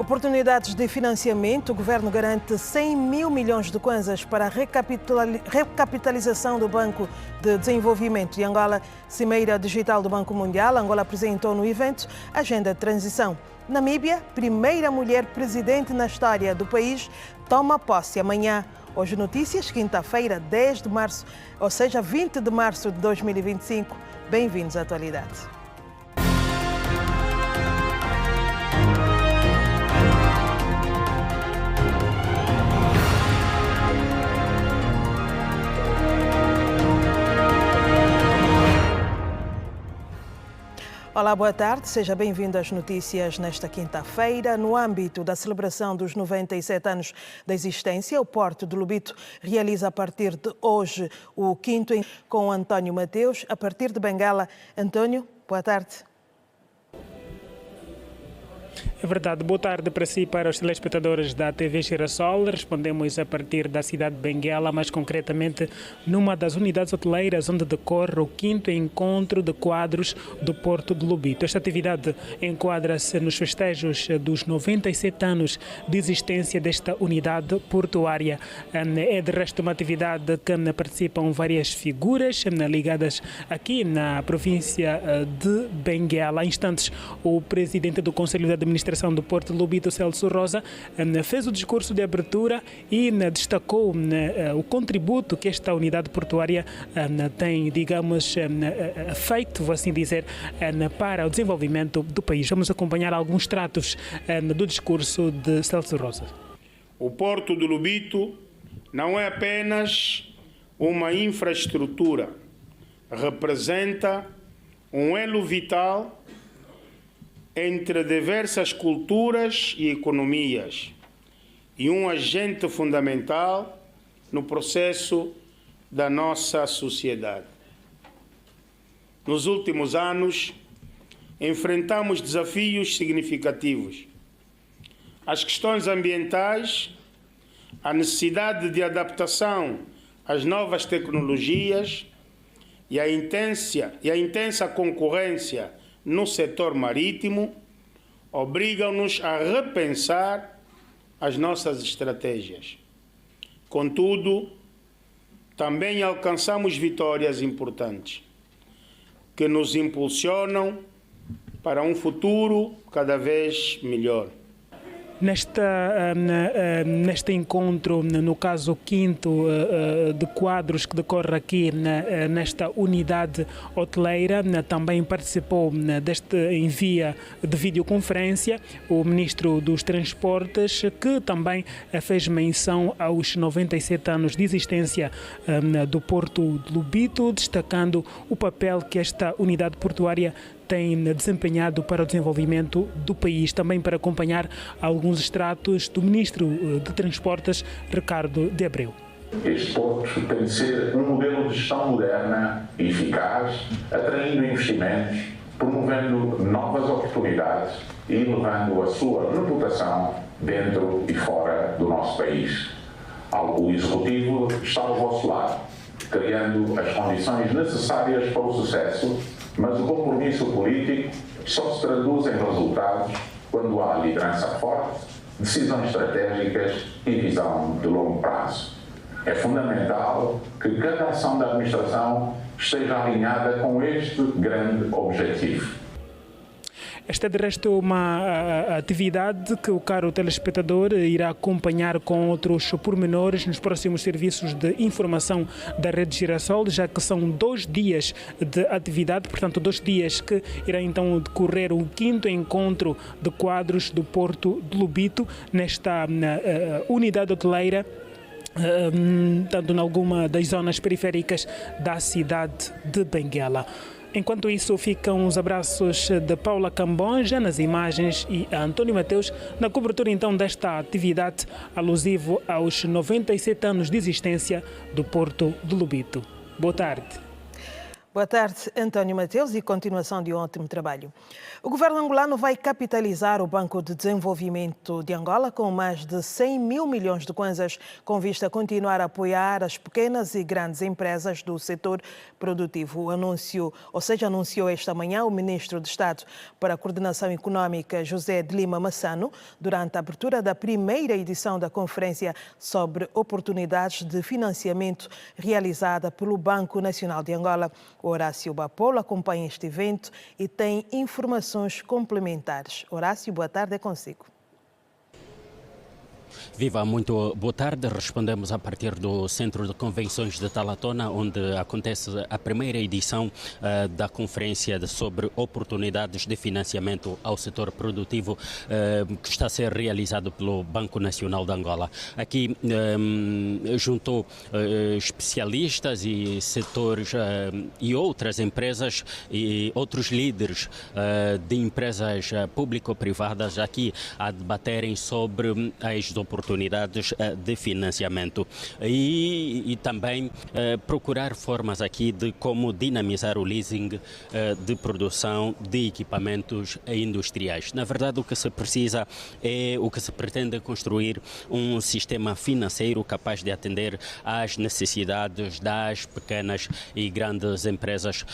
Oportunidades de financiamento. O governo garante 100 mil milhões de kwanzas para a recapitalização do Banco de Desenvolvimento de Angola. Cimeira Digital do Banco Mundial. Angola apresentou no evento a agenda de transição. Namíbia, primeira mulher presidente na história do país, toma posse amanhã. Hoje notícias, quinta-feira, 10 de março, ou seja, 20 de março de 2025. Bem-vindos à atualidade. Olá, boa tarde. Seja bem-vindo às notícias nesta quinta-feira. No âmbito da celebração dos 97 anos da existência, o Porto de Lobito realiza a partir de hoje o quinto encontro com António Mateus, a partir de Benguela. António, boa tarde. É verdade. Boa tarde para si e para os telespectadores da TV Girassol. Respondemos a partir da cidade de Benguela, mais concretamente numa das unidades hoteleiras onde decorre o quinto encontro de quadros do Porto de Lobito. Esta atividade enquadra-se nos festejos dos 97 anos de existência desta unidade portuária. É de resto uma atividade que participam várias figuras ligadas aqui na província de Benguela. Há instantes, o presidente do Conselho de Administração do Porto de Lobito, Celso Rosa, fez o discurso de abertura e destacou o contributo que esta unidade portuária tem, digamos, feito, vou assim dizer, para o desenvolvimento do país. Vamos acompanhar alguns tratos do discurso de Celso Rosa. O Porto de Lobito não é apenas uma infraestrutura, representa um elo vital entre diversas culturas e economias e um agente fundamental no processo da nossa sociedade. Nos últimos anos, enfrentamos desafios significativos. As questões ambientais, a necessidade de adaptação às novas tecnologias e a intensa concorrência no setor marítimo obrigam-nos a repensar as nossas estratégias. Contudo, também alcançamos vitórias importantes que nos impulsionam para um futuro cada vez melhor. Neste encontro, no caso quinto de quadros que decorre aqui nesta unidade hoteleira, também participou deste envio de videoconferência o Ministro dos Transportes, que também fez menção aos 97 anos de existência do Porto de Lobito, destacando o papel que esta unidade portuária tem desempenhado para o desenvolvimento do país, também para acompanhar alguns extratos do Ministro de Transportes, Ricardo de Abreu. Este porto tem de ser um modelo de gestão moderna e eficaz, atraindo investimentos, promovendo novas oportunidades e elevando a sua reputação dentro e fora do nosso país. O Executivo está ao vosso lado, criando as condições necessárias para o sucesso, mas o compromisso político só se traduz em resultados quando há liderança forte, decisões estratégicas e visão de longo prazo. É fundamental que cada ação da administração esteja alinhada com este grande objetivo. Esta é, de resto, uma atividade que o caro telespectador irá acompanhar com outros pormenores nos próximos serviços de informação da Rede Girassol, já que são 2 dias de atividade, portanto 2 dias que irá então decorrer o quinto encontro de quadros do Porto de Lobito, nesta unidade hoteleira, tanto em alguma das zonas periféricas da cidade de Benguela. Enquanto isso, ficam os abraços de Paula Cambonja nas imagens e a António Mateus na cobertura então desta atividade alusivo aos 97 anos de existência do Porto de Lobito. Boa tarde. Boa tarde, António Mateus, e continuação de um ótimo trabalho. O governo angolano vai capitalizar o Banco de Desenvolvimento de Angola com mais de 100 mil milhões de kwanzas, com vista a continuar a apoiar as pequenas e grandes empresas do setor produtivo. Anunciou esta manhã o ministro de Estado para a Coordenação Económica, José de Lima Massano, durante a abertura da primeira edição da Conferência sobre Oportunidades de Financiamento realizada pelo Banco Nacional de Angola. Horácio Bapolo acompanha este evento e tem informações complementares. Horácio, boa tarde, é consigo. Viva, muito boa tarde. Respondemos a partir do Centro de Convenções de Talatona, onde acontece a primeira edição da Conferência sobre Oportunidades de Financiamento ao Setor Produtivo, que está a ser realizado pelo Banco Nacional de Angola. Aqui juntou especialistas e setores e outras empresas e outros líderes de empresas público-privadas aqui a debaterem sobre as oportunidades de financiamento e também procurar formas aqui de como dinamizar o leasing de produção de equipamentos industriais. Na verdade, o que se precisa o que se pretende construir um sistema financeiro capaz de atender às necessidades das pequenas e grandes empresas.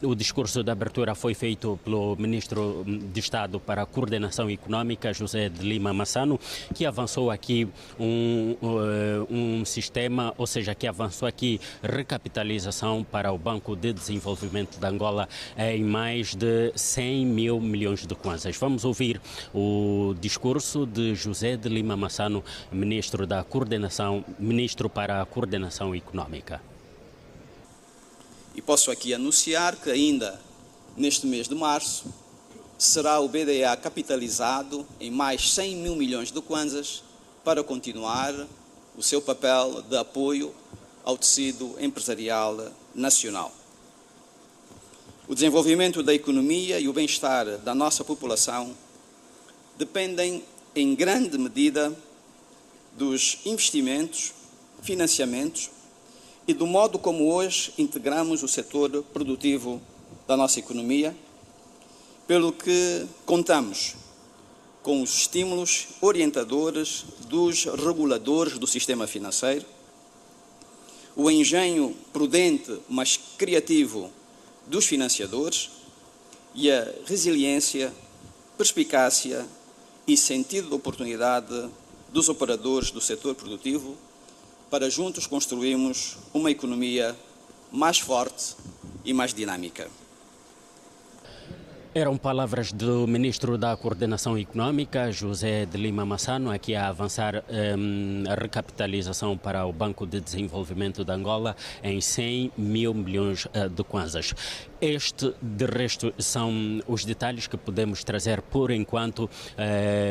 O discurso de abertura foi feito pelo Ministro de Estado para a Coordenação Económica, José de Lima Massano, que avançou aqui um sistema, ou seja, que avançou aqui recapitalização para o Banco de Desenvolvimento de Angola em mais de 100 mil milhões de kwanzas. Vamos ouvir o discurso de José de Lima Massano, Ministro para a Coordenação Económica. E posso aqui anunciar que ainda neste mês de março será o BDA capitalizado em mais 100 mil milhões de kwanzas para continuar o seu papel de apoio ao tecido empresarial nacional. O desenvolvimento da economia e o bem-estar da nossa população dependem em grande medida dos investimentos, financiamentos e do modo como hoje integramos o setor produtivo da nossa economia, pelo que contamos com os estímulos orientadores dos reguladores do sistema financeiro, o engenho prudente, mas criativo dos financiadores e a resiliência, perspicácia e sentido de oportunidade dos operadores do setor produtivo para juntos construirmos uma economia mais forte e mais dinâmica. Eram palavras do Ministro da Coordenação Económica, José de Lima Massano, aqui a avançar a recapitalização para o Banco de Desenvolvimento de Angola em 100 mil milhões de kwanzas. Este, de resto, são os detalhes que podemos trazer por enquanto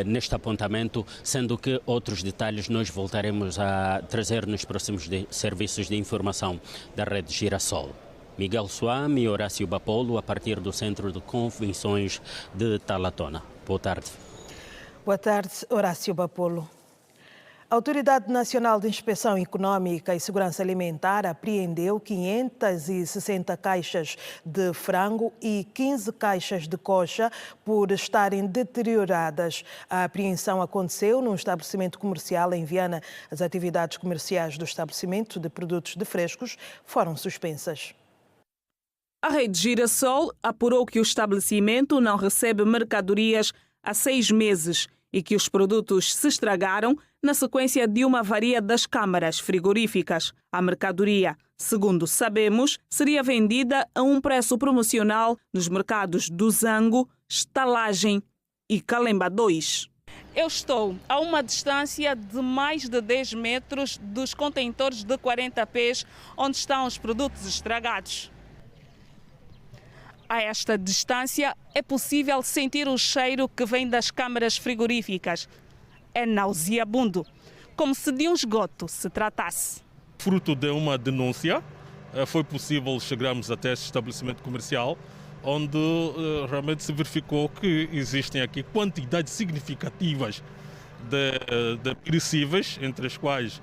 neste apontamento, sendo que outros detalhes nós voltaremos a trazer nos próximos serviços de informação da Rede Girassol. Miguel Suame e Horácio Bapolo, a partir do Centro de Convenções de Talatona. Boa tarde. Boa tarde, Horácio Bapolo. A Autoridade Nacional de Inspeção Económica e Segurança Alimentar apreendeu 560 caixas de frango e 15 caixas de coxa por estarem deterioradas. A apreensão aconteceu num estabelecimento comercial em Viana. As atividades comerciais do estabelecimento de produtos de frescos foram suspensas. A Rede Girassol apurou que o estabelecimento não recebe mercadorias há 6 meses e que os produtos se estragaram na sequência de uma avaria das câmaras frigoríficas. A mercadoria, segundo sabemos, seria vendida a um preço promocional nos mercados do Zango, Estalagem e Calemba 2. Eu estou a uma distância de mais de 10 metros dos contentores de 40 pés onde estão os produtos estragados. A esta distância é possível sentir o cheiro que vem das câmaras frigoríficas. É nauseabundo, como se de um esgoto se tratasse. Fruto de uma denúncia, foi possível chegarmos até este estabelecimento comercial, onde realmente se verificou que existem aqui quantidades significativas de perecíveis, entre as quais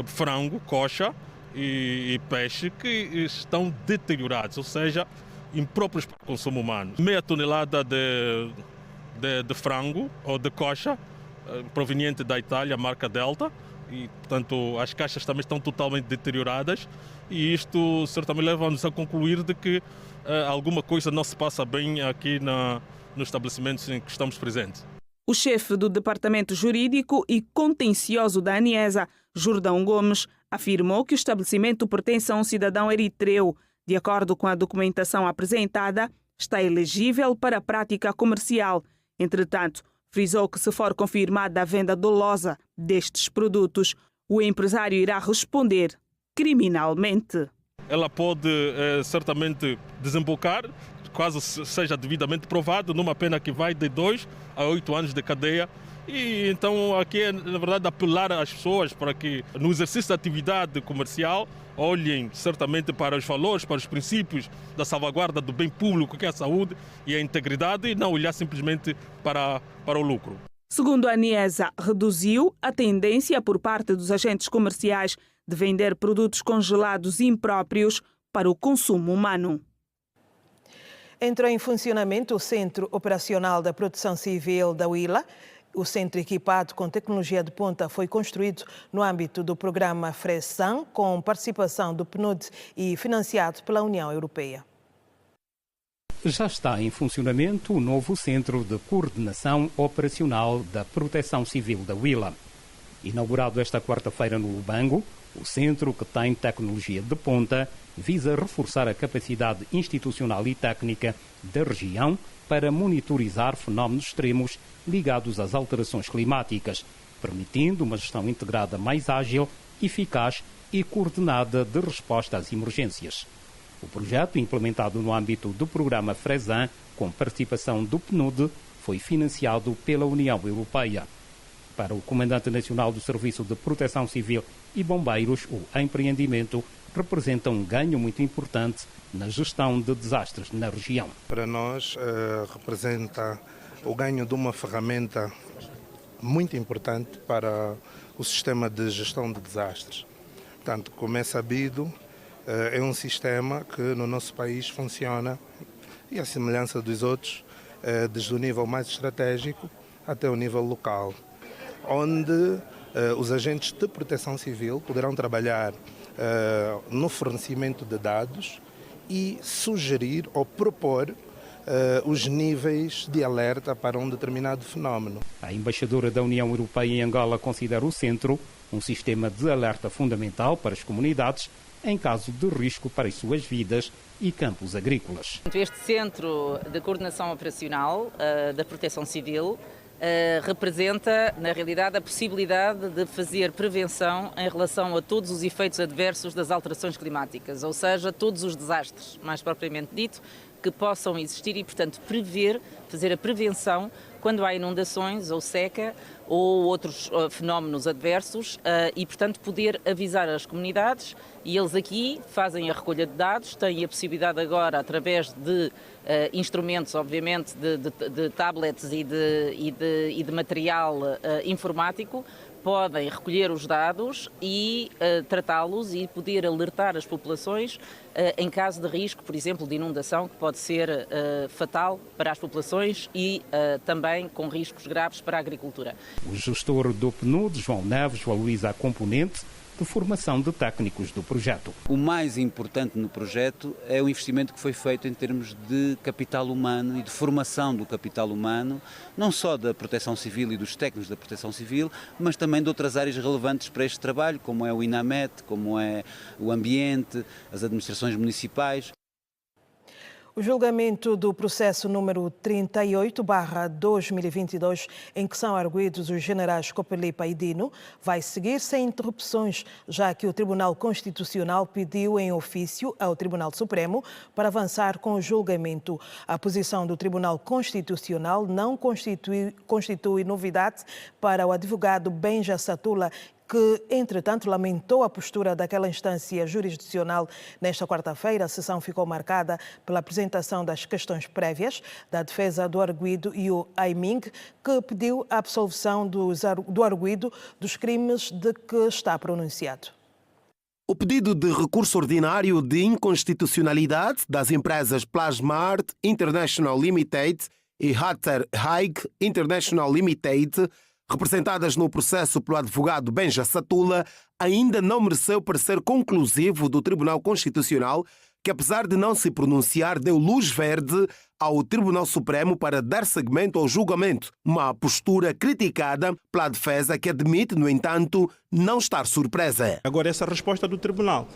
frango, coxa e peixe que estão deteriorados, ou seja, impróprios para o consumo humano. Meia tonelada de frango ou de coxa proveniente da Itália, marca Delta, e portanto as caixas também estão totalmente deterioradas, e isto certamente leva-nos a concluir de que alguma coisa não se passa bem aqui nos estabelecimentos em que estamos presentes. O chefe do Departamento Jurídico e Contencioso da ANIESA, Jordão Gomes, afirmou que o estabelecimento pertence a um cidadão eritreu. De acordo com a documentação apresentada, está elegível para a prática comercial. Entretanto, frisou que se for confirmada a venda dolosa destes produtos, o empresário irá responder criminalmente. Ela pode certamente desembocar, caso seja devidamente provado, numa pena que vai de 2 a 8 anos de cadeia. E então aqui é, na verdade, apelar às pessoas para que no exercício da atividade comercial olhem certamente para os valores, para os princípios da salvaguarda do bem público, que é a saúde e a integridade, e não olhar simplesmente para o lucro. Segundo a ANIESA, reduziu a tendência por parte dos agentes comerciais de vender produtos congelados impróprios para o consumo humano. Entrou em funcionamento o Centro Operacional da Proteção Civil da Huila. O centro equipado com tecnologia de ponta foi construído no âmbito do programa FRESAN, com participação do PNUD e financiado pela União Europeia. Já está em funcionamento o novo Centro de Coordenação Operacional da Proteção Civil da Huila. Inaugurado esta quarta-feira no Lubango, o centro, que tem tecnologia de ponta, visa reforçar a capacidade institucional e técnica da região para monitorizar fenómenos extremos ligados às alterações climáticas, permitindo uma gestão integrada mais ágil, eficaz e coordenada de resposta às emergências. O projeto, implementado no âmbito do programa FRESAN, com participação do PNUD, foi financiado pela União Europeia. Para o Comandante Nacional do Serviço de Proteção Civil e Bombeiros, o empreendimento representa um ganho muito importante na gestão de desastres na região. Para nós, representa o ganho de uma ferramenta muito importante para o sistema de gestão de desastres. Portanto, como é sabido, é um sistema que no nosso país funciona, e à semelhança dos outros, desde o nível mais estratégico até o nível local, onde os agentes de proteção civil poderão trabalhar no fornecimento de dados e sugerir ou propor os níveis de alerta para um determinado fenómeno. A embaixadora da União Europeia em Angola considera o centro um sistema de alerta fundamental para as comunidades em caso de risco para as suas vidas e campos agrícolas. Este Centro de Coordenação Operacional da Proteção Civil representa, na realidade, a possibilidade de fazer prevenção em relação a todos os efeitos adversos das alterações climáticas, ou seja, todos os desastres, mais propriamente dito, que possam existir e, portanto, fazer a prevenção quando há inundações ou seca ou outros fenómenos adversos e, portanto, poder avisar as comunidades, e eles aqui fazem a recolha de dados, têm a possibilidade agora, através de instrumentos, obviamente, de tablets e de material informático, podem recolher os dados e tratá-los e poder alertar as populações em caso de risco, por exemplo, de inundação, que pode ser fatal para as populações e também com riscos graves para a agricultura. O gestor do PNUD, João Neves, valoriza a componente de formação de técnicos do projeto. O mais importante no projeto é o investimento que foi feito em termos de capital humano e de formação do capital humano, não só da Proteção Civil e dos técnicos da Proteção Civil, mas também de outras áreas relevantes para este trabalho, como é o INAMET, como é o ambiente, as administrações municipais. O julgamento do processo número 38/2022, em que são arguidos os generais Copelipa e Dino, vai seguir sem interrupções, já que o Tribunal Constitucional pediu em ofício ao Tribunal Supremo para avançar com o julgamento. A posição do Tribunal Constitucional não constitui novidade para o advogado Benja Satula, que, entretanto, lamentou a postura daquela instância jurisdicional. Nesta quarta-feira, a sessão ficou marcada pela apresentação das questões prévias da defesa do arguido e o Aiming, que pediu a absolvição do arguido dos crimes de que está pronunciado. O pedido de recurso ordinário de inconstitucionalidade das empresas Plasmart International Limited e Hatter Haig International Limited, representadas no processo pelo advogado Benja Satula, ainda não mereceu parecer conclusivo do Tribunal Constitucional, que, apesar de não se pronunciar, deu luz verde ao Tribunal Supremo para dar seguimento ao julgamento. Uma postura criticada pela defesa, que admite, no entanto, não estar surpresa. Agora, essa resposta do Tribunal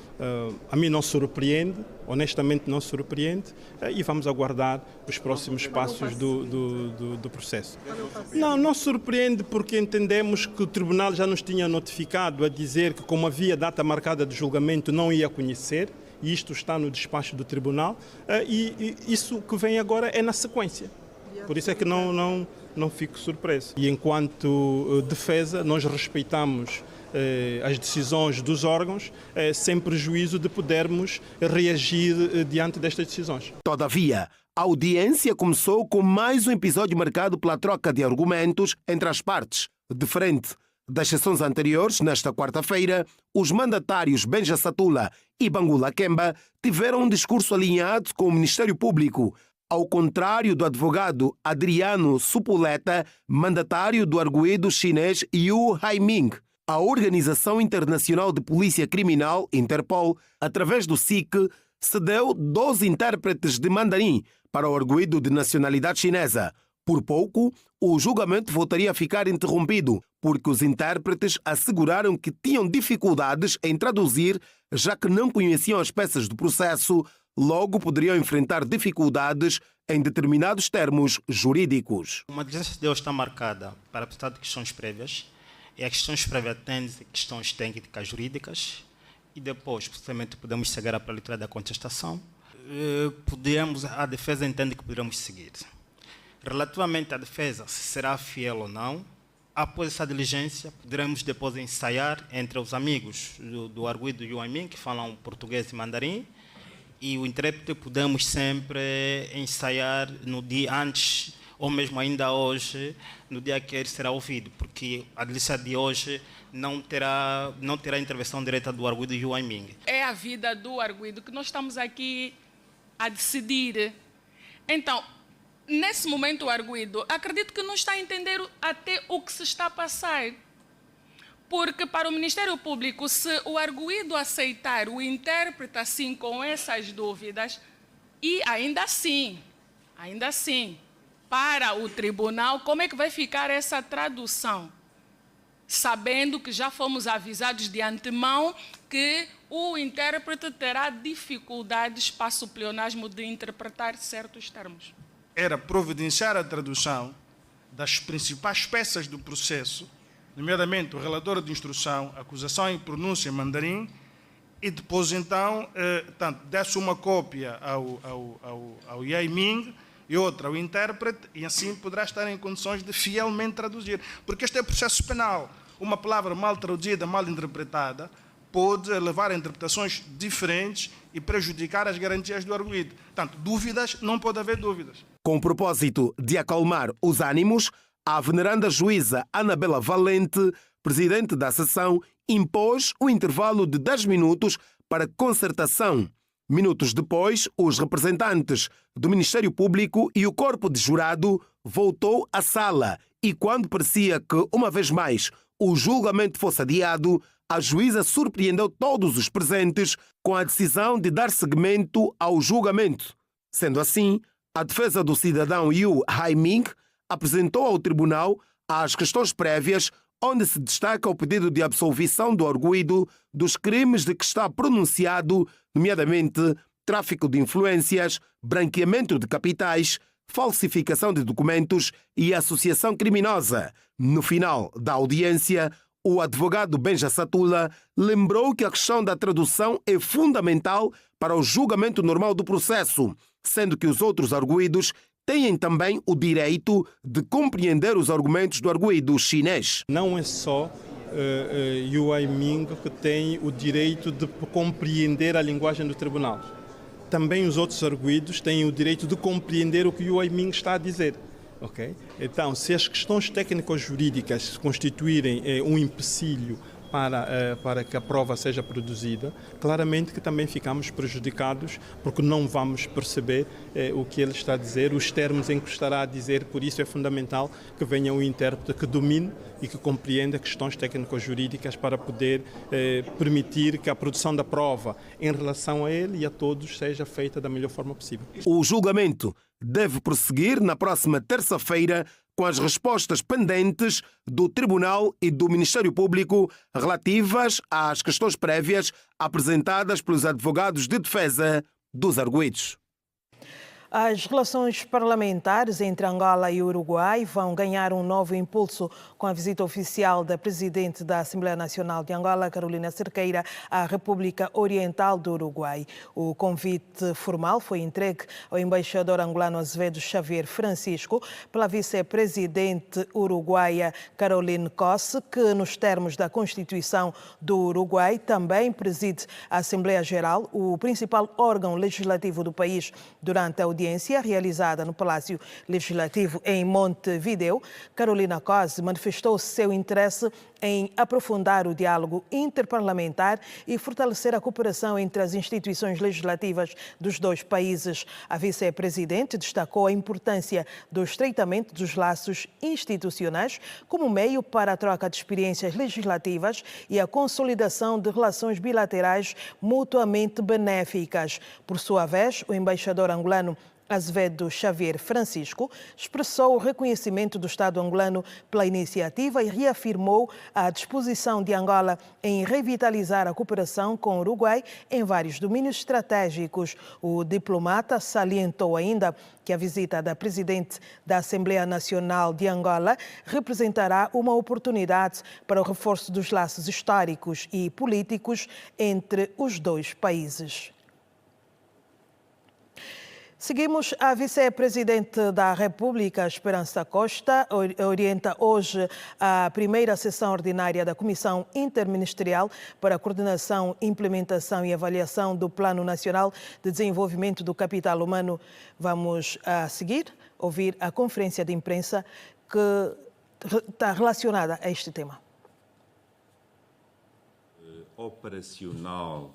a mim não surpreende, honestamente não surpreende, e vamos aguardar os próximos passos do processo. Não surpreende porque entendemos que o Tribunal já nos tinha notificado a dizer que, como havia data marcada de julgamento, não ia conhecer. E isto está no despacho do Tribunal, e isso que vem agora é na sequência. Por isso é que não fico surpreso. E enquanto defesa, nós respeitamos as decisões dos órgãos, sem prejuízo de podermos reagir diante destas decisões. Todavia, a audiência começou com mais um episódio marcado pela troca de argumentos entre as partes. Diferente das sessões anteriores, nesta quarta-feira, os mandatários Benja Satula e Bangula Kemba tiveram um discurso alinhado com o Ministério Público, ao contrário do advogado Adriano Supuleta, mandatário do arguido chinês Yu Haiming. A Organização Internacional de Polícia Criminal, Interpol, através do SIC, cedeu 12 intérpretes de mandarim para o arguido de nacionalidade chinesa. Por pouco, o julgamento voltaria a ficar interrompido, porque os intérpretes asseguraram que tinham dificuldades em traduzir, já que não conheciam as peças do processo, logo poderiam enfrentar dificuldades em determinados termos jurídicos. Uma diligência de hoje está marcada para tratar de questões prévias, e as questões prévias têm questões técnicas jurídicas, e depois, possivelmente, podemos chegar para a leitura da contestação. A defesa entende que poderemos seguir. Relativamente à defesa, se será fiel ou não, após essa diligência, poderemos depois ensaiar entre os amigos do arguido Yu Haiming, que falam português e mandarim, e o intérprete podemos sempre ensaiar no dia antes, ou mesmo ainda hoje, no dia que ele será ouvido, porque a diligência de hoje não terá intervenção direta do arguido Yu Haiming. É a vida do arguido que nós estamos aqui a decidir. Então, nesse momento, o arguido, acredito que não está a entender até o que se está a passar. Porque para o Ministério Público, se o arguido aceitar o intérprete assim com essas dúvidas, e ainda assim, para o tribunal, como é que vai ficar essa tradução? Sabendo que já fomos avisados de antemão que o intérprete terá dificuldades, passo o pleonasmo, de interpretar certos termos. Era providenciar a tradução das principais peças do processo, nomeadamente o relatório de instrução, acusação e pronúncia em mandarim, e depois então desse uma cópia ao Yu Haiming e outra ao intérprete, e assim poderá estar em condições de fielmente traduzir. Porque este é processo penal. Uma palavra mal traduzida, mal interpretada, pode levar a interpretações diferentes e prejudicar as garantias do arguido. Portanto, dúvidas, não pode haver dúvidas. Com o propósito de acalmar os ânimos, a veneranda juíza Anabela Valente, presidente da sessão, impôs um intervalo de 10 minutos para concertação. Minutos depois, os representantes do Ministério Público e o corpo de jurado voltou à sala, e quando parecia que, uma vez mais, o julgamento fosse adiado, a juíza surpreendeu todos os presentes com a decisão de dar seguimento ao julgamento. Sendo assim, a defesa do cidadão Yu Haiming apresentou ao tribunal as questões prévias, onde se destaca o pedido de absolvição do arguido dos crimes de que está pronunciado, nomeadamente tráfico de influências, branqueamento de capitais, falsificação de documentos e associação criminosa. No final da audiência, o advogado Benja Satula lembrou que a questão da tradução é fundamental para o julgamento normal do processo, sendo que os outros arguidos têm também o direito de compreender os argumentos do arguido chinês. Não é só Yu Haiming que tem o direito de compreender a linguagem do tribunal. Também os outros arguidos têm o direito de compreender o que Yu Haiming está a dizer. Okay? Então, se as questões técnico-jurídicas constituírem um empecilho para que a prova seja produzida, claramente que também ficamos prejudicados porque não vamos perceber o que ele está a dizer, os termos em que estará a dizer, por isso é fundamental que venha um intérprete que domine e que compreenda questões técnico-jurídicas para poder permitir que a produção da prova em relação a ele e a todos seja feita da melhor forma possível. O julgamento deve prosseguir na próxima terça-feira com as respostas pendentes do Tribunal e do Ministério Público relativas às questões prévias apresentadas pelos advogados de defesa dos arguidos. As relações parlamentares entre Angola e Uruguai vão ganhar um novo impulso com a visita oficial da Presidente da Assembleia Nacional de Angola, Carolina Cerqueira, à República Oriental do Uruguai. O convite formal foi entregue ao embaixador angolano Azevedo Xavier Francisco pela vice-presidente uruguaia Caroline Cosse, que, nos termos da Constituição do Uruguai, também preside a Assembleia Geral, o principal órgão legislativo do país, durante a audiência realizada no Palácio Legislativo em Montevideo. Carolina Cosse manifestou seu interesse em aprofundar o diálogo interparlamentar e fortalecer a cooperação entre as instituições legislativas dos dois países. A vice-presidente destacou a importância do estreitamento dos laços institucionais como meio para a troca de experiências legislativas e a consolidação de relações bilaterais mutuamente benéficas. Por sua vez, o embaixador angolano Azevedo Xavier Francisco expressou o reconhecimento do Estado angolano pela iniciativa e reafirmou a disposição de Angola em revitalizar a cooperação com o Uruguai em vários domínios estratégicos. O diplomata salientou ainda que a visita da Presidente da Assembleia Nacional de Angola representará uma oportunidade para o reforço dos laços históricos e políticos entre os dois países. Seguimos. A vice-presidente da República, Esperança Costa, orienta hoje a primeira sessão ordinária da Comissão Interministerial para a Coordenação, Implementação e Avaliação do Plano Nacional de Desenvolvimento do Capital Humano. Vamos a seguir ouvir a conferência de imprensa que está relacionada a este tema. Operacional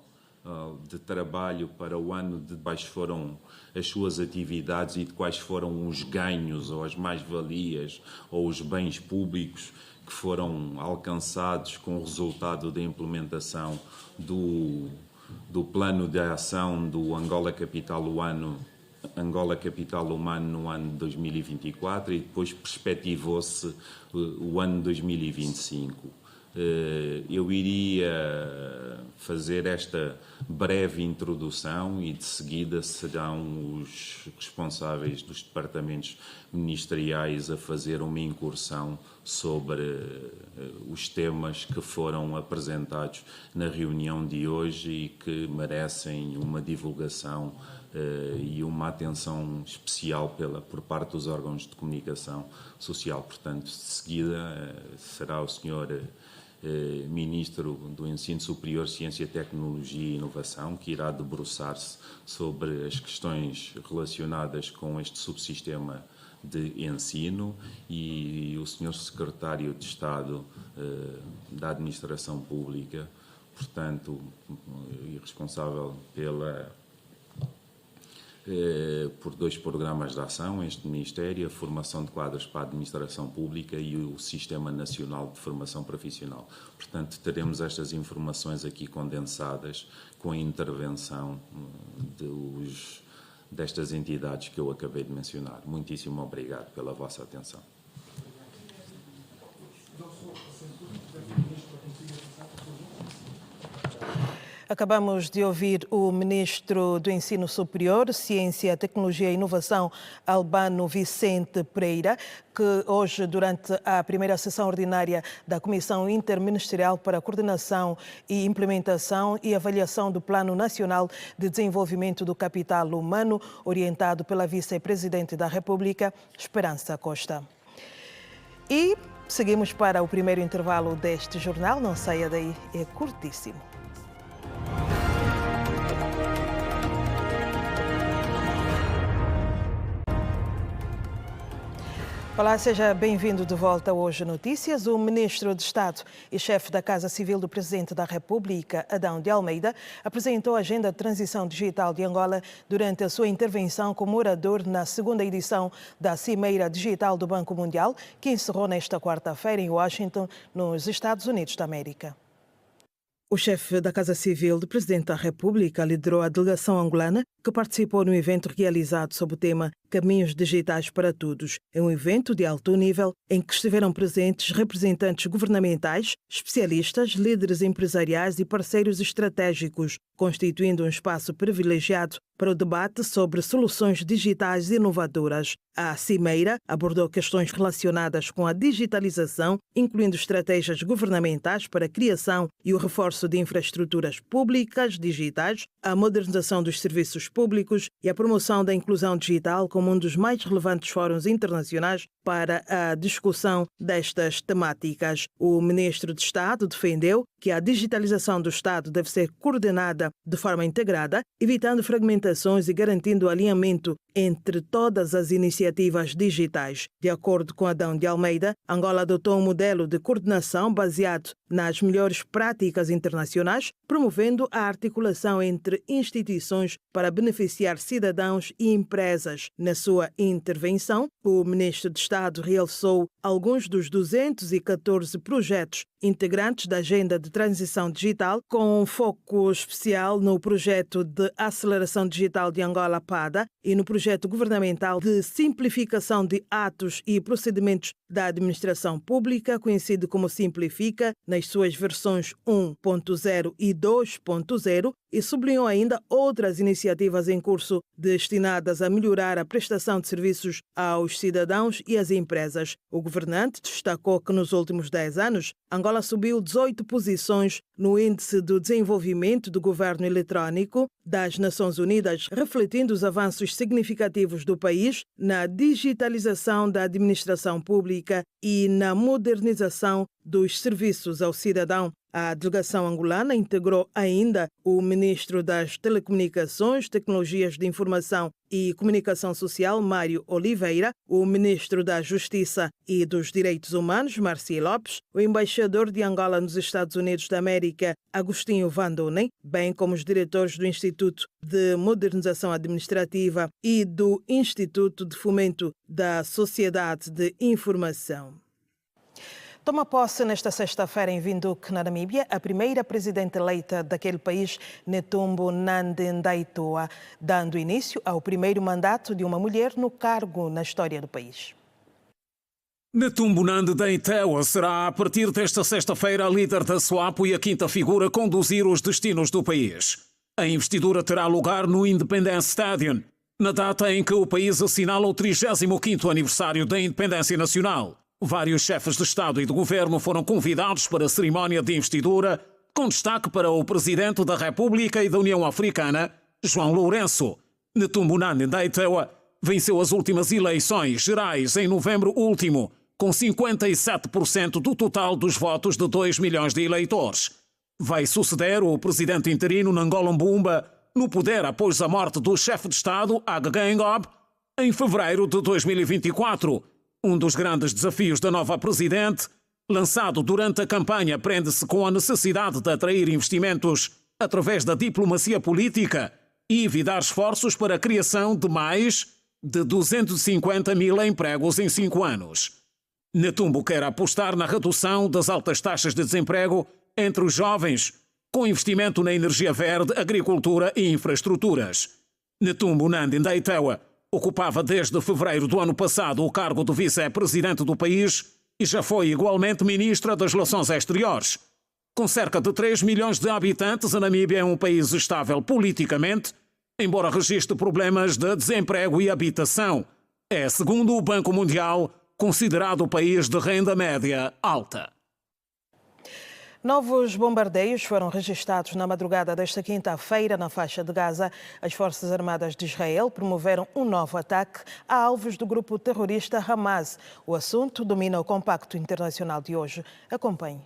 de trabalho para o ano, de quais foram as suas atividades e de quais foram os ganhos ou as mais-valias ou os bens públicos que foram alcançados com o resultado da implementação do plano de ação do Angola Capital Humano no ano de 2024 e depois perspectivou-se o ano 2025. Eu iria fazer esta breve introdução e de seguida serão os responsáveis dos departamentos ministeriais a fazer uma incursão sobre os temas que foram apresentados na reunião de hoje e que merecem uma divulgação e uma atenção especial por parte dos órgãos de comunicação social. Portanto, de seguida será o Sr. Ministro do Ensino Superior, Ciência, Tecnologia e Inovação, que irá debruçar-se sobre as questões relacionadas com este subsistema de ensino, e o Sr. Secretário de Estado da Administração Pública, portanto, e responsável por dois programas de ação, este Ministério, a formação de quadros para a administração pública e o Sistema Nacional de Formação Profissional. Portanto, teremos estas informações aqui condensadas com a intervenção destas entidades que eu acabei de mencionar. Muitíssimo obrigado pela vossa atenção. Acabamos de ouvir o Ministro do Ensino Superior, Ciência, Tecnologia e Inovação, Albano Vicente Pereira, que hoje, durante a primeira sessão ordinária da Comissão Interministerial para a Coordenação e Implementação e Avaliação do Plano Nacional de Desenvolvimento do Capital Humano, orientado pela Vice-Presidente da República, Esperança Costa. E seguimos para o primeiro intervalo deste jornal. Não saia daí, é curtíssimo. Olá, seja bem-vindo de volta Hoje Notícias. O ministro de Estado e chefe da Casa Civil do Presidente da República, Adão de Almeida, apresentou a Agenda de Transição Digital de Angola durante a sua intervenção como orador na segunda edição da Cimeira Digital do Banco Mundial, que encerrou nesta quarta-feira em Washington, nos Estados Unidos da América. O chefe da Casa Civil do Presidente da República liderou a delegação angolana que participou no evento realizado sob o tema Caminhos Digitais para Todos. É um evento de alto nível em que estiveram presentes representantes governamentais, especialistas, líderes empresariais e parceiros estratégicos, constituindo um espaço privilegiado para o debate sobre soluções digitais inovadoras. A Cimeira abordou questões relacionadas com a digitalização, incluindo estratégias governamentais para a criação e o reforço de infraestruturas públicas digitais, a modernização dos serviços públicos e a promoção da inclusão digital como um dos mais relevantes fóruns internacionais para a discussão destas temáticas. O ministro de Estado defendeu que a digitalização do Estado deve ser coordenada de forma integrada, evitando fragmentações e garantindo o alinhamento entre todas as iniciativas digitais. De acordo com Adão de Almeida, Angola adotou um modelo de coordenação baseado nas melhores práticas internacionais, promovendo a articulação entre instituições para beneficiar cidadãos e empresas. Na sua intervenção, o ministro de Estado realçou alguns dos 214 projetos integrantes da Agenda de Transição Digital, com um foco especial no Projeto de Aceleração Digital de Angola, PADA, e no Projeto Governamental de Simplificação de Atos e Procedimentos da Administração Pública, conhecido como Simplifica, nas suas versões 1.0 e 2.0, e sublinhou ainda outras iniciativas em curso destinadas a melhorar a prestação de serviços aos cidadãos e às empresas. O governante destacou que nos últimos 10 anos, Angola subiu 18 posições no Índice do Desenvolvimento do Governo Eletrónico das Nações Unidas, refletindo os avanços significativos do país na digitalização da administração pública e na modernização dos serviços ao cidadão. A delegação angolana integrou ainda o ministro das Telecomunicações, Tecnologias de Informação e Comunicação Social, Mário Oliveira, o ministro da Justiça e dos Direitos Humanos, Marci Lopes, o embaixador de Angola nos Estados Unidos da América, Agostinho Vandonen, bem como os diretores do Instituto de Modernização Administrativa e do Instituto de Fomento da Sociedade de Informação. Toma posse nesta sexta-feira em Windhoek, na Namíbia, a primeira presidente eleita daquele país, Netumbo Nandi-Ndaitwah, dando início ao primeiro mandato de uma mulher no cargo na história do país. Netumbo Nandi-Ndaitwah será, a partir desta sexta-feira, a líder da SWAPO e a quinta figura a conduzir os destinos do país. A investidura terá lugar no Independence Stadium, na data em que o país assinala o 35º aniversário da independência nacional. Vários chefes de Estado e de Governo foram convidados para a cerimónia de investidura, com destaque para o Presidente da República e da União Africana, João Lourenço. Netumbo Nandi-Ndaitwah venceu as últimas eleições gerais em novembro último, com 57% do total dos votos de 2 milhões de eleitores. Vai suceder o presidente interino Nangola Mbumba no poder após a morte do chefe de Estado, Hage Geingob, em fevereiro de 2024. Um dos grandes desafios da nova presidente, lançado durante a campanha, prende-se com a necessidade de atrair investimentos através da diplomacia política e evitar esforços para a criação de mais de 250 mil empregos em 5 anos. Netumbo quer apostar na redução das altas taxas de desemprego entre os jovens, com investimento na energia verde, agricultura e infraestruturas. Netumbo Nandi-Ndaitwah ocupava desde fevereiro do ano passado o cargo de vice-presidente do país e já foi igualmente ministra das Relações Exteriores. Com cerca de 3 milhões de habitantes, a Namíbia é um país estável politicamente, embora registre problemas de desemprego e habitação. É, segundo o Banco Mundial, considerado o país de renda média alta. Novos bombardeios foram registrados na madrugada desta quinta-feira na faixa de Gaza. As Forças Armadas de Israel promoveram um novo ataque a alvos do grupo terrorista Hamas. O assunto domina o compacto internacional de hoje. Acompanhe.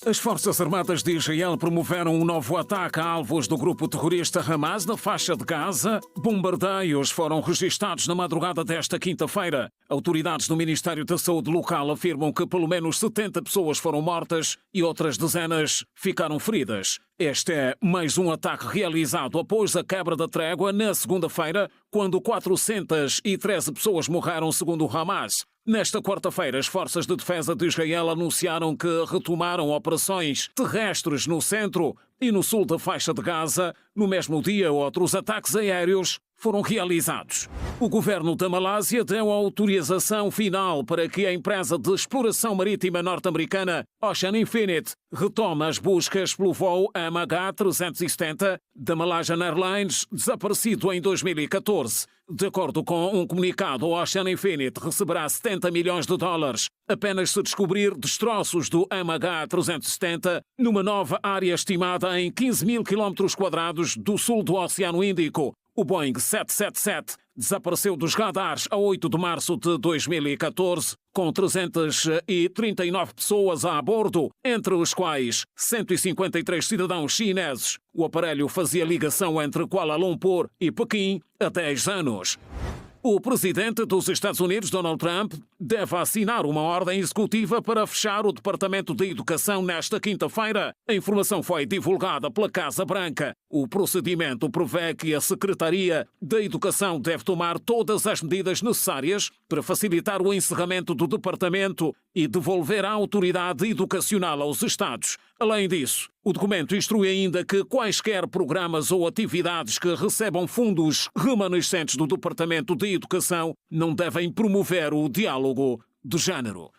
As Forças Armadas de Israel promoveram um novo ataque a alvos do grupo terrorista Hamas na faixa de Gaza. Bombardeios foram registados na madrugada desta quinta-feira. Autoridades do Ministério da Saúde local afirmam que pelo menos 70 pessoas foram mortas e outras dezenas ficaram feridas. Este é mais um ataque realizado após a quebra da trégua na segunda-feira, quando 413 pessoas morreram, segundo o Hamas. Nesta quarta-feira, as Forças de Defesa de Israel anunciaram que retomaram operações terrestres no centro e no sul da faixa de Gaza. No mesmo dia, outros ataques aéreos foram realizados. O governo da Malásia deu a autorização final para que a empresa de exploração marítima norte-americana Ocean Infinite retome as buscas pelo voo MH370 da Malaysian Airlines, desaparecido em 2014. De acordo com um comunicado, a Ocean Infinite receberá $70 milhões apenas se descobrir destroços do MH370 numa nova área estimada em 15 mil quilómetros quadrados do sul do Oceano Índico. O Boeing 777 desapareceu dos radares a 8 de março de 2014, com 339 pessoas a bordo, entre os quais 153 cidadãos chineses. O aparelho fazia ligação entre Kuala Lumpur e Pequim há 10 anos. O presidente dos Estados Unidos, Donald Trump, deve assinar uma ordem executiva para fechar o Departamento de Educação nesta quinta-feira. A informação foi divulgada pela Casa Branca. O procedimento prevê que a Secretaria da Educação deve tomar todas as medidas necessárias para facilitar o encerramento do departamento e devolver a autoridade educacional aos Estados. Além disso, o documento instrui ainda que quaisquer programas ou atividades que recebam fundos remanescentes do Departamento de Educação não devem promover o diálogo de género.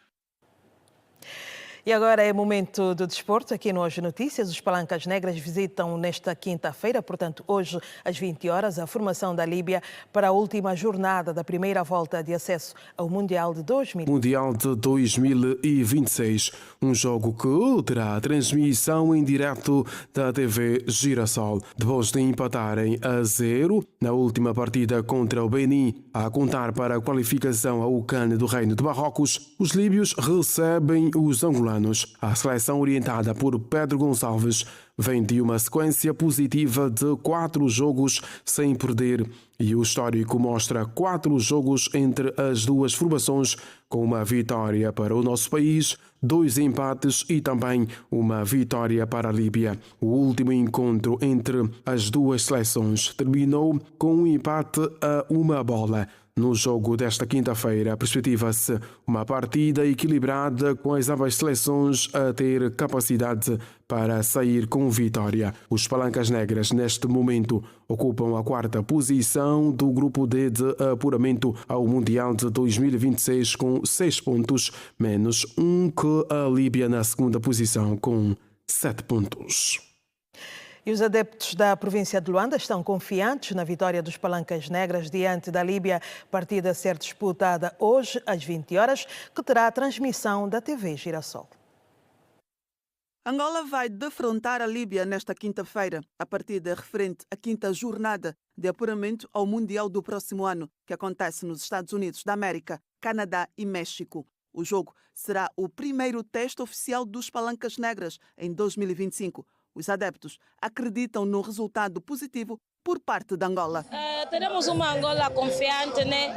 E agora é momento do desporto. Aqui no Hoje Notícias, os Palancas Negras visitam nesta quinta-feira, portanto hoje às 20 horas, a formação da Líbia para a última jornada da primeira volta de acesso ao Mundial de 2026. Um jogo que terá transmissão em direto da TV Girassol. Depois de empatarem a 0 na última partida contra o Benin, a contar para a qualificação ao CAN do Reino de Marrocos, os líbios recebem os angolanos. A seleção orientada por Pedro Gonçalves vem de uma sequência positiva de 4 jogos sem perder e o histórico mostra 4 jogos entre as duas formações com uma vitória para o nosso país, 2 empates e também uma vitória para a Líbia. O último encontro entre as duas seleções terminou com um empate a 1 bola. No jogo desta quinta-feira, perspectiva-se uma partida equilibrada com as ambas seleções a ter capacidade para sair com vitória. Os Palancas Negras, neste momento, ocupam a 4ª posição do grupo D de apuramento ao Mundial de 2026 com 6 pontos, menos 1 que a Líbia na 2ª posição com 7 pontos. E os adeptos da província de Luanda estão confiantes na vitória dos Palancas Negras diante da Líbia, partida a ser disputada hoje às 20 horas, que terá a transmissão da TV Girassol. Angola vai defrontar a Líbia nesta quinta-feira. A partida é referente à 5ª jornada de apuramento ao Mundial do próximo ano, que acontece nos Estados Unidos da América, Canadá e México. O jogo será o primeiro teste oficial dos Palancas Negras em 2025. Os adeptos acreditam no resultado positivo por parte da Angola. Teremos uma Angola confiante, né?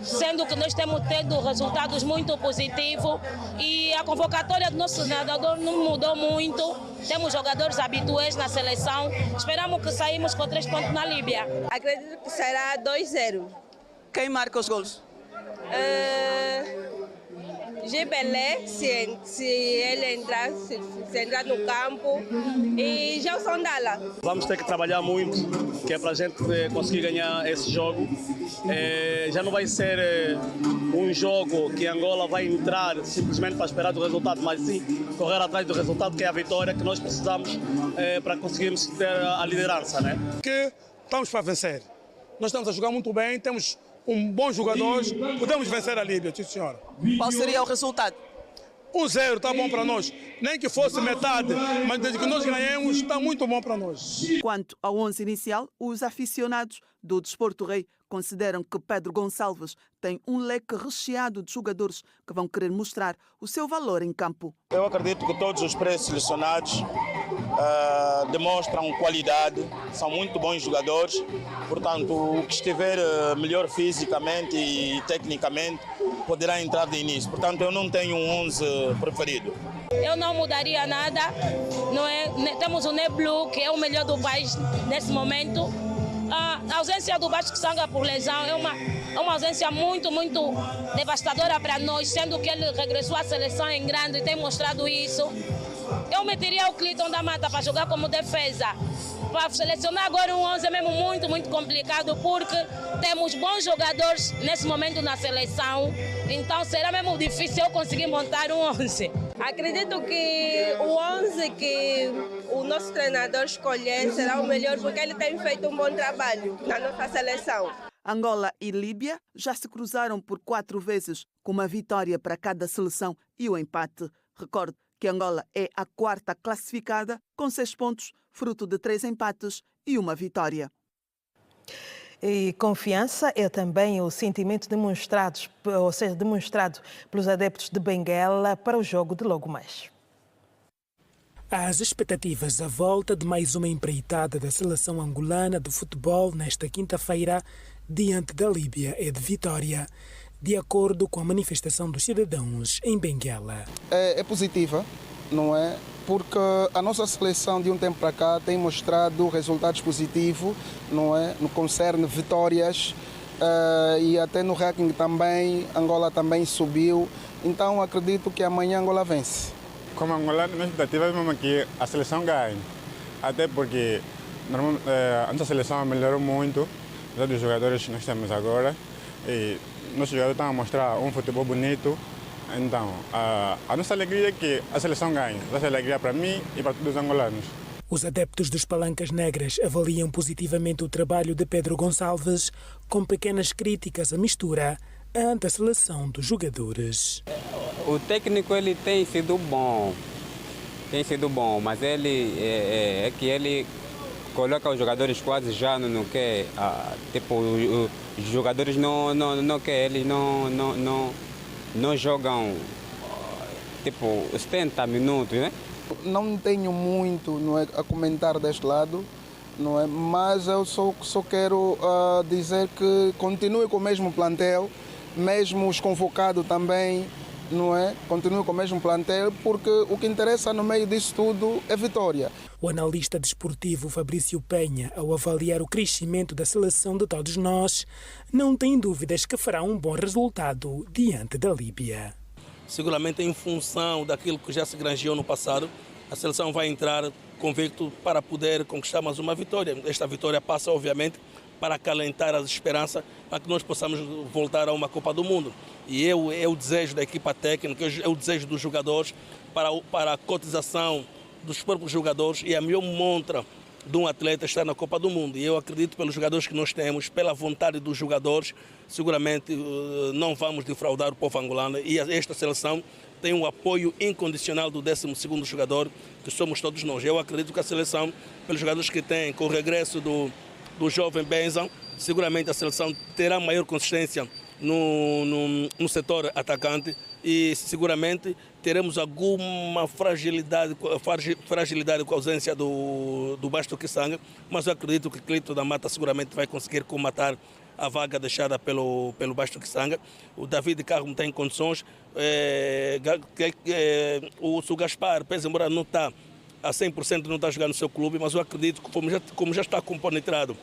Sendo que nós temos tido resultados muito positivos e a convocatória do nosso treinador não mudou muito. Temos jogadores habituais na seleção. Esperamos que saímos com 3 pontos na Líbia. Acredito que será 2-0. Quem marca os gols? Gibelé, se ele entrar, se entrar no campo, e Gelson Dalla. Vamos ter que trabalhar muito, que é para a gente conseguir ganhar esse jogo. Já não vai ser um jogo que Angola vai entrar simplesmente para esperar o resultado, mas sim correr atrás do resultado, que é a vitória que nós precisamos para conseguirmos ter a liderança, né? Que estamos para vencer. Nós estamos a jogar muito bem, temos bons jogadores, podemos vencer a Líbia, sim senhora. Qual seria o resultado? 1-0 está bom para nós. Nem que fosse metade, mas desde que nós ganhemos, está muito bom para nós. Quanto ao 11 inicial, os aficionados do Desporto Rei consideram que Pedro Gonçalves tem um leque recheado de jogadores que vão querer mostrar o seu valor em campo. Eu acredito que todos os pré-selecionados demonstram qualidade, são muito bons jogadores, portanto, o que estiver melhor fisicamente e tecnicamente poderá entrar de início. Portanto, eu não tenho um 11 preferido. Eu não mudaria nada, não é? Temos o Neblu, que é o melhor do país nesse momento. A ausência do Basto Kisanga por lesão é uma ausência muito devastadora para nós, sendo que ele regressou à seleção em grande e tem mostrado isso. Eu meteria o Cleiton da Mata para jogar como defesa. Para selecionar agora um 11 é mesmo muito complicado, porque temos bons jogadores nesse momento na seleção, então será mesmo difícil eu conseguir montar um 11. Acredito que o 11 que o nosso treinador escolher será o melhor, porque ele tem feito um bom trabalho na nossa seleção. Angola e Líbia já se cruzaram por 4 vezes, com uma vitória para cada seleção e o empate. Recorde que Angola é a 4ª classificada, com 6 pontos, fruto de 3 empates e uma vitória. E confiança é também o sentimento demonstrado pelos adeptos de Benguela para o jogo de logo mais. As expectativas à volta de mais uma empreitada da seleção angolana de futebol nesta quinta-feira diante da Líbia é de vitória, de acordo com a manifestação dos cidadãos em Benguela. É positiva, não é? Porque a nossa seleção de um tempo para cá tem mostrado resultados positivos, não é? No concerne vitórias e até no ranking também, Angola também subiu. Então acredito que amanhã Angola vence. Como angolano, a minha expectativa é mesmo que a seleção ganhe. Até porque a nossa seleção melhorou muito, dos jogadores que nós temos agora. E nossos jogadores estão a mostrar um futebol bonito. Então, a nossa alegria é que a seleção ganhe. Nossa alegria para mim e para todos os angolanos. Os adeptos dos Palancas Negras avaliam positivamente o trabalho de Pedro Gonçalves, com pequenas críticas à mistura ante a seleção dos jogadores. O técnico ele tem sido bom, mas ele ele coloca os jogadores quase já no que tipo os jogadores não quer, eles não jogam tipo 70 minutos, né? Não tenho muito, não é, a comentar deste lado, não é? Mas eu só quero dizer que continue com o mesmo plantel, mesmo os convocados também, não é? Continue com o mesmo plantel, porque o que interessa no meio disso tudo é vitória. O analista desportivo Fabrício Penha, ao avaliar o crescimento da seleção de todos nós, não tem dúvidas que fará um bom resultado diante da Líbia. Seguramente em função daquilo que já se granjeou no passado, a seleção vai entrar convicto para poder conquistar mais uma vitória. Esta vitória passa, obviamente, para acalentar as esperanças para que nós possamos voltar a uma Copa do Mundo. E é o desejo da equipa técnica, é o desejo dos jogadores para a cotização dos próprios jogadores, e a melhor montra de um atleta está na Copa do Mundo. E eu acredito, pelos jogadores que nós temos, pela vontade dos jogadores, seguramente não vamos defraudar o povo angolano. E esta seleção tem um apoio incondicional do 12º jogador, que somos todos nós. Eu acredito que a seleção, pelos jogadores que tem, com o regresso do jovem Benzão, seguramente a seleção terá maior consistência no setor atacante, e seguramente teremos alguma fragilidade com a ausência do Basto Kisanga, mas eu acredito que Cleiton da Mata seguramente vai conseguir comatar a vaga deixada pelo Basto Kisanga. O David Carmo tem condições, o Gaspar, pese embora não está a 100%, não está jogando no seu clube, mas eu acredito que como já está compenetrado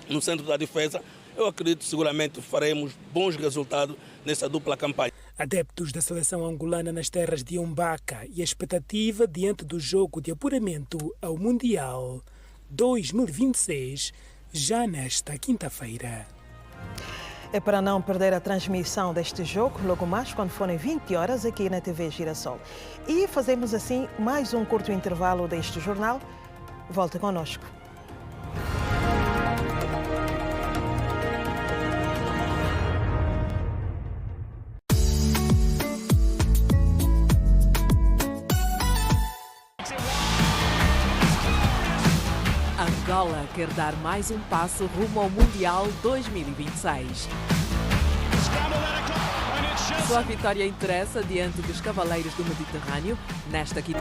no centro da defesa, eu acredito que seguramente faremos bons resultados nessa dupla campanha. Adeptos da seleção angolana nas terras de Umbaca e a expectativa diante do jogo de apuramento ao Mundial 2026, já nesta quinta-feira. É para não perder a transmissão deste jogo, logo mais quando forem 20 horas aqui na TV Girassol. E fazemos assim mais um curto intervalo deste jornal. Volta connosco. Angola quer dar mais um passo rumo ao Mundial 2026. Sua vitória interessa diante dos Cavaleiros do Mediterrâneo nesta quinta.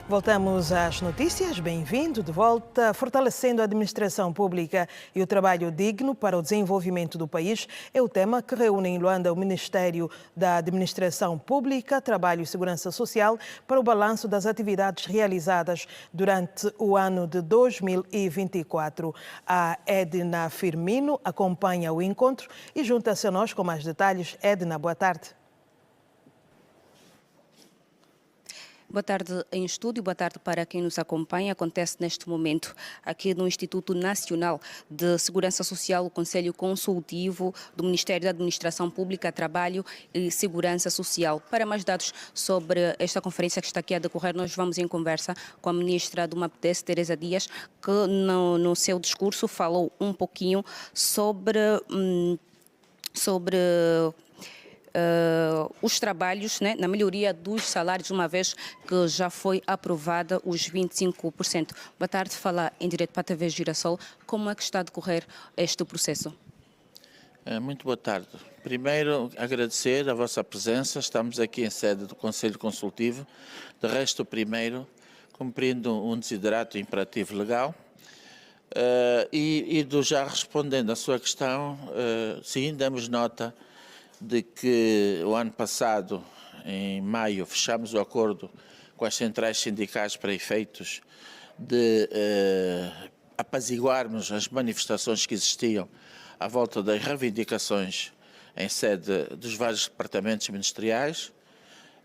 Voltamos às notícias. Bem-vindo de volta. Fortalecendo a administração pública e o trabalho digno para o desenvolvimento do país é o tema que reúne em Luanda o Ministério da Administração Pública, Trabalho e Segurança Social para o balanço das atividades realizadas durante o ano de 2024. A Edna Firmino acompanha o encontro e junta-se a nós com mais detalhes. Edna, boa tarde. Boa tarde em estúdio, boa tarde para quem nos acompanha. Acontece neste momento aqui no Instituto Nacional de Segurança Social, o Conselho Consultivo do Ministério da Administração Pública, Trabalho e Segurança Social. Para mais dados sobre esta conferência que está aqui a decorrer, nós vamos em conversa com a ministra do MAPDES, Teresa Dias, que no seu discurso falou um pouquinho sobre os trabalhos, né, na melhoria dos salários, uma vez que já foi aprovada os 25%. Boa tarde, fala em direto para a TV Girassol. Como é que está a decorrer este processo? Muito boa tarde. Primeiro, agradecer a vossa presença. Estamos aqui em sede do Conselho Consultivo. De resto, primeiro, cumprindo um desiderato imperativo legal. Já respondendo à sua questão, sim, damos nota de que o ano passado, em maio, fechamos o acordo com as centrais sindicais para efeitos de apaziguarmos as manifestações que existiam à volta das reivindicações em sede dos vários departamentos ministeriais,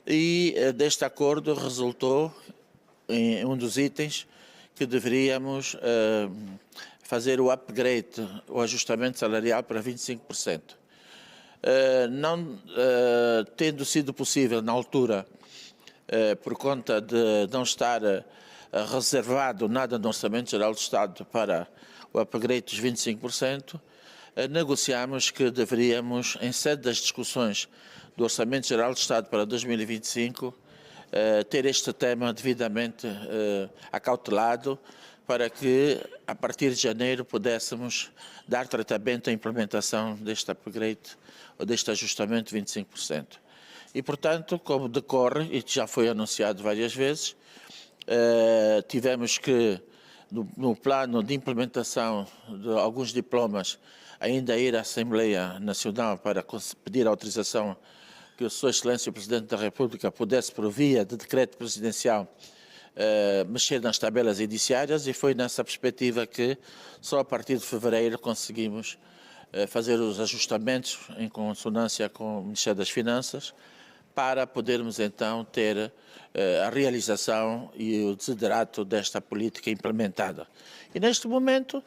e deste acordo resultou em um dos itens que deveríamos fazer o upgrade, o ajustamento salarial para 25%. Não tendo sido possível na altura, por conta de não estar reservado nada no Orçamento Geral do Estado para o upgrade dos 25%, negociámos que deveríamos, em sede das discussões do Orçamento Geral do Estado para 2025, ter este tema devidamente acautelado, para que, a partir de janeiro, pudéssemos dar tratamento à implementação deste upgrade ou deste ajustamento de 25%. E, portanto, como decorre, e já foi anunciado várias vezes, tivemos que, no plano de implementação de alguns diplomas, ainda ir à Assembleia Nacional para pedir autorização que a Sua Excelência o Presidente da República pudesse, por via de decreto presidencial, mexer nas tabelas indiciárias, e foi nessa perspectiva que só a partir de fevereiro conseguimos fazer os ajustamentos em consonância com o Ministério das Finanças, para podermos então ter a realização e o desiderato desta política implementada. E neste momento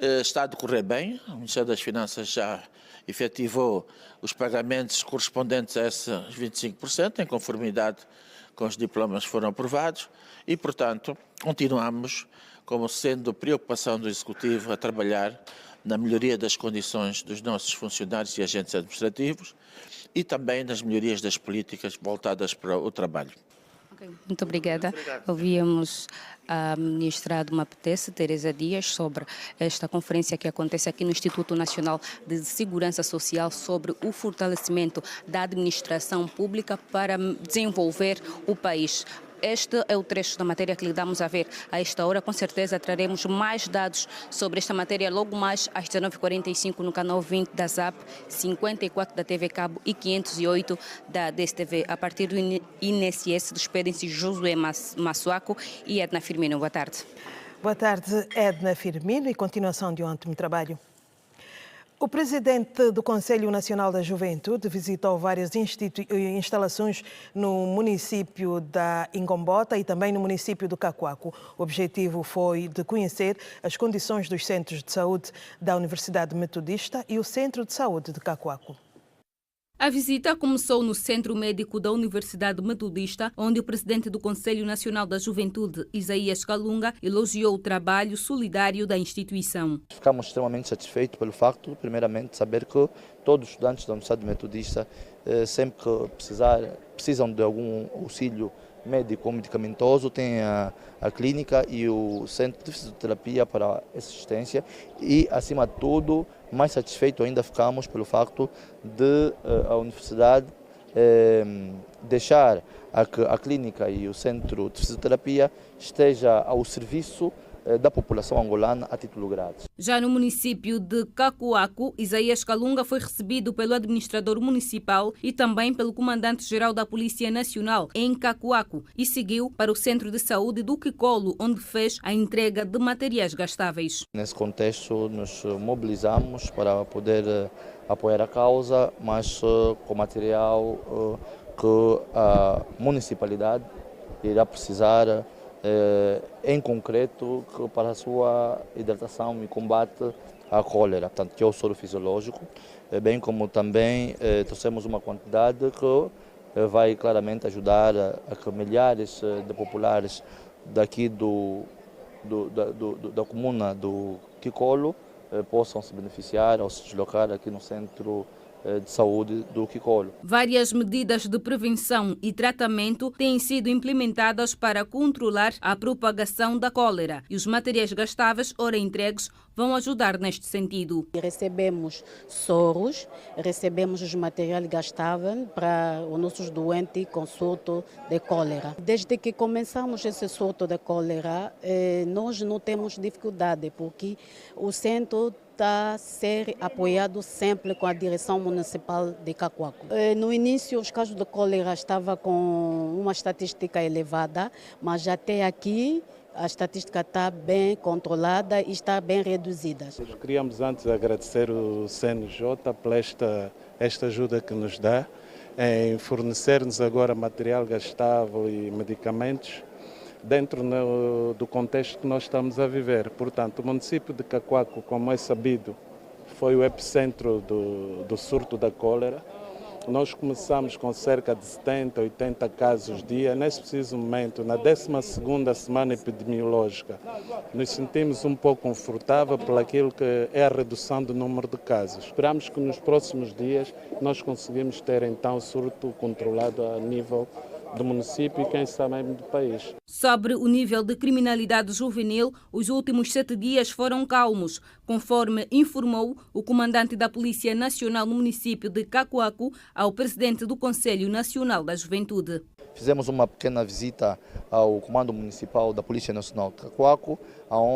está a decorrer bem. O Ministério das Finanças já efetivou os pagamentos correspondentes a esses 25%, em conformidade com os diplomas que foram aprovados, e, portanto, continuamos, como sendo preocupação do Executivo, a trabalhar na melhoria das condições dos nossos funcionários e agentes administrativos e também nas melhorias das políticas voltadas para o trabalho. Okay, muito obrigada. Ouvíamos a ministra do MAPDES, Teresa Dias, sobre esta conferência que acontece aqui no Instituto Nacional de Segurança Social sobre o fortalecimento da administração pública para desenvolver o país. Este é o trecho da matéria que lhe damos a ver a esta hora. Com certeza traremos mais dados sobre esta matéria logo mais às 19h45 no canal 20 da ZAP, 54 da TV Cabo e 508 da DSTV. A partir do INSS despedem-se Josué Massuaco e Edna Firmino. Boa tarde. Boa tarde, Edna Firmino, e continuação de um ótimo trabalho. O presidente do Conselho Nacional da Juventude visitou várias instalações no município da Ingombota e também no município do Cacoaco. O objetivo foi de conhecer as condições dos centros de saúde da Universidade Metodista e o Centro de Saúde de Cacoaco. A visita começou no Centro Médico da Universidade Metodista, onde o presidente do Conselho Nacional da Juventude, Isaías Kalunga, elogiou o trabalho solidário da instituição. Ficamos extremamente satisfeitos pelo facto, primeiramente, de saber que todos os estudantes da Universidade Metodista, sempre que precisam de algum auxílio médico-medicamentoso, tem a clínica e o centro de fisioterapia para assistência e, acima de tudo, mais satisfeito ainda ficamos pelo facto de a universidade deixar a clínica e o centro de fisioterapia esteja ao serviço da população angolana a título grátis. Já no município de Cacoaco, Isaías Kalunga foi recebido pelo administrador municipal e também pelo comandante-geral da Polícia Nacional em Cacoaco e seguiu para o Centro de Saúde do Quicolo, onde fez a entrega de materiais gastáveis. Nesse contexto, nos mobilizamos para poder apoiar a causa, mas com material que a municipalidade irá precisar em concreto para a sua hidratação e combate à cólera, portanto, que é o soro fisiológico, bem como também trouxemos uma quantidade que vai claramente ajudar a que milhares de populares daqui da comuna do Quicolo possam se beneficiar ao se deslocar aqui no centro de saúde do Quicolo. Várias medidas de prevenção e tratamento têm sido implementadas para controlar a propagação da cólera e os materiais gastáveis ora entregues vão ajudar neste sentido. Recebemos soros, recebemos os materiais gastáveis para os nossos doentes com surto de cólera. Desde que começamos esse surto de cólera, nós não temos dificuldade, porque o centro está a ser apoiado sempre com a direção municipal de Cacoaco. No início, os casos de cólera estavam com uma estatística elevada, mas até aqui a estatística está bem controlada e está bem reduzida. Queríamos antes agradecer o CNJ por esta ajuda que nos dá em fornecer-nos agora material gastável e medicamentos dentro do contexto que nós estamos a viver. Portanto, o município de Cacoaco, como é sabido, foi o epicentro do surto da cólera. Nós começamos com cerca de 70, 80 casos dia. Nesse preciso momento, na 12ª semana epidemiológica, nos sentimos um pouco confortáveis por aquilo que é a redução do número de casos. Esperamos que nos próximos dias nós conseguimos ter então o surto controlado a nível do município e quem sabe do país. Sobre o nível de criminalidade juvenil, os últimos 7 dias foram calmos, conforme informou o comandante da Polícia Nacional no município de Cacoaco ao presidente do Conselho Nacional da Juventude. Fizemos uma pequena visita ao Comando Municipal da Polícia Nacional de Cacoaco, onde